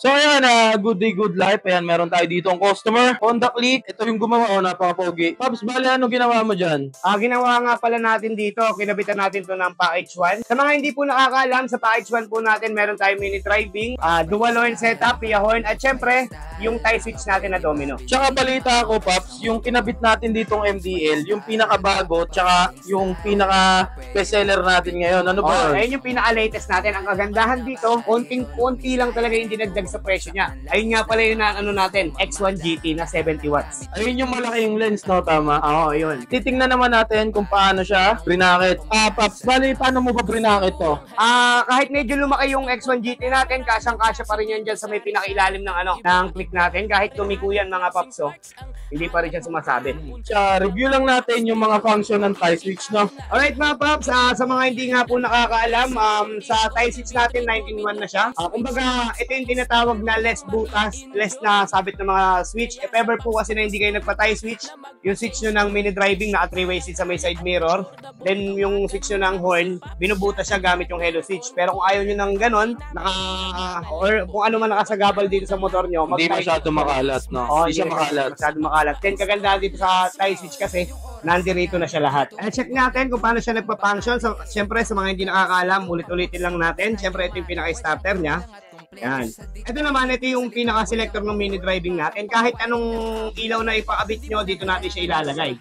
So ayan, good day, good life. Ayan, meron tayo dito ang customer. Honda Click. Ito yung gumawa, napaka-pogi. Pops, bali ano ginawa mo dyan? Ginawa nga pala natin dito, kinabitan natin to ng package 1. Sa mga hindi po nakakaalam, sa package 1 po natin, meron tayong mini driving, dual horn setup, via horn, at syempre, yung tie switch natin na domino. Tsaka balita ko, Pops, yung kinabit natin ditong MDL, yung pinakabago, tsaka yung pinaka-bestseller natin ngayon. Ano ba yun? Ayun yung pinaka-latest natin. Ang kagandahan dito, konting-konti lang talaga yung dinagdag sa presyo niya. Ayun nga pala yung natin, X1 GT na 70 watts. Ayun yung malaking lens, no? Tama? Oo, yun. Titingnan naman natin kung paano siya brinakit. Pops, bali, paano mo ba brinakit to? Kahit medyo lumaki yung X1 GT natin, kasyang-kasya pa rin yan dyan sa may pinakailalim ng click natin. Kahit tumiko yan mga Pops, hindi pa rin siya sumasabi. Review lang natin yung mga function ng tie switch, no? Alright mga Pops, sa mga hindi nga po nakakaalam, sa tie switch natin, 19-1 na siya. Kumbaga, ito yung tinatawag na less butas, less na sabit ng mga switch. If ever po kasi na hindi kayo nagpa-tie switch, yung switch nyo ng mini driving na 3-way switch sa may side mirror, then yung switch nyo ng horn, binubutas siya gamit yung hello switch. Pero kung ayaw nyo ng ganon, or kung ano man nakasagabal dito sa motor nyo, hindi masyado makalat, no? Hindi siya makalat. Masyado makalat. Then kagandahan dito sa tie switch kasi, nandirito na siya lahat. Check natin kung paano siya nagpa-function. So, siyempre, sa mga hindi nakakaalam, ulit-ulitin lang natin. Siyempre, ito yung pinaka-starter niya. Yan. Ito naman, ito yung pinaka-selector ng mini driving natin. Kahit anong ilaw na ipakabit nyo, dito natin siya ilalagay.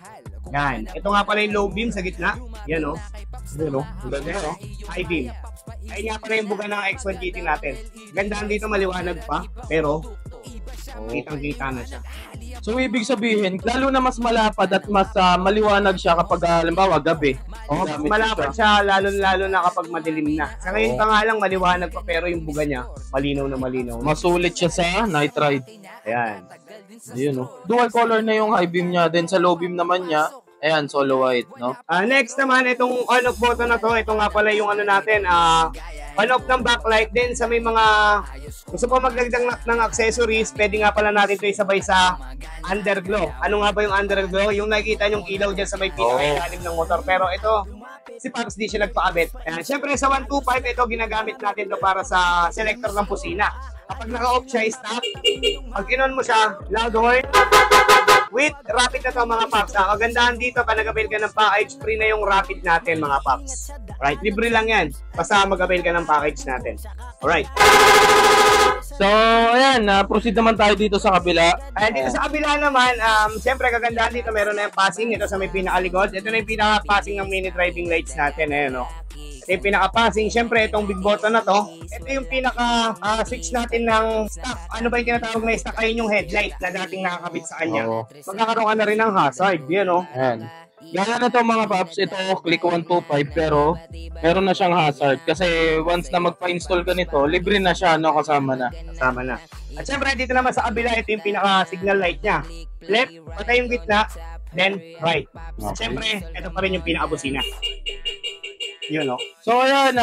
Yan. Ito nga pala yung low beam sa gitna. Yan, o. Yan, o. Ganda, o. High beam. Ayun nga pala yung buga ng X1 GT natin. Gandaan dito, maliwanag pa. Pero, kitang-kita na siya. So, ibig sabihin, lalo na mas malapad at mas maliwanag siya kapag, halimbawa, gabi. Malapad siya, lalo na kapag madilim na. Sa ngayon pa nga lang, maliwanag pa, pero yung buga niya, malinaw na malinaw. Masulit siya sa night ride. Ayan. Ayun, o. Dual color na yung high beam niya. Then, sa low beam naman niya, ayan, solo white, no? Next naman, itong on-off button na to, ito nga pala yung ano natin, on-off ng backlight. Then sa may mga gusto pa magdagdag ng accessories, pwede nga pala natin ito isabay sa underglow. Ano nga ba yung underglow? Yung nakikita yung ilaw dyan sa may pinakailalim ng motor. Pero ito, si Pops di siya nagpaabit. Siyempre sa 125, ito ginagamit natin to para sa selector ng pusina. Kapag naka-off siya, stop. Pag in-on mo siya, loud horn. With rapid na to mga Pops. Kagandahan dito, pag nag-avail ka ng package, free na yung rapid natin mga Pops. Right, libre lang yan. Basta mag-avail ka ng package natin. Alright. So, ayan, proceed naman tayo dito sa kabila. Dito sa kabila naman, siyempre kagandahan dito, meron na yung passing. Ito sa may pinakaligod. Ito na yung pinaka-passing ng mini driving lights natin. Ayan, no? Ito yung pinaka-passing. Siyempre, itong big button na to. Ito yung pinaka-switch natin ng stock. Ano ba yung tinatawag na stock? Ayun yung headlight na dating nakakabit sa kanya. Magkakaroon ka na rin ng hazard. Yan, no? Ayan. Gaya na to mga Pops, ito click 125 pero meron na siyang hazard kasi once na magpa-install ka nito, libre na siya, no? Kasama na. Kasama na. At syempre, dito naman sa kabila, ito yung pinaka-signal light niya. Left, patay yung gitna, then right. At syempre, ito pa rin yung pinaka-busina. Yun, no? So ayan,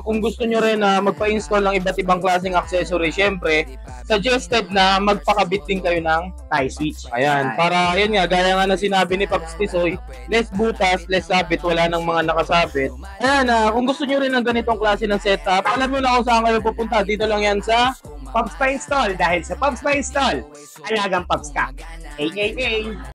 kung gusto nyo rin magpa-install ng iba't ibang klaseng accessory, syempre, suggested na magpakabit din kayo ng tie switch. Ayan, para yun nga, gaya nga na sinabi ni Pops Tisoy, less butas, less sabit, wala nang mga nakasabit. Ayan, kung gusto nyo rin ng ganitong klase ng setup, alam nyo na kung saan kayo pupunta. Dito lang yan sa Pops Pa Install. Dahil sa Pops Pa Install, alagang Pops ka. AKA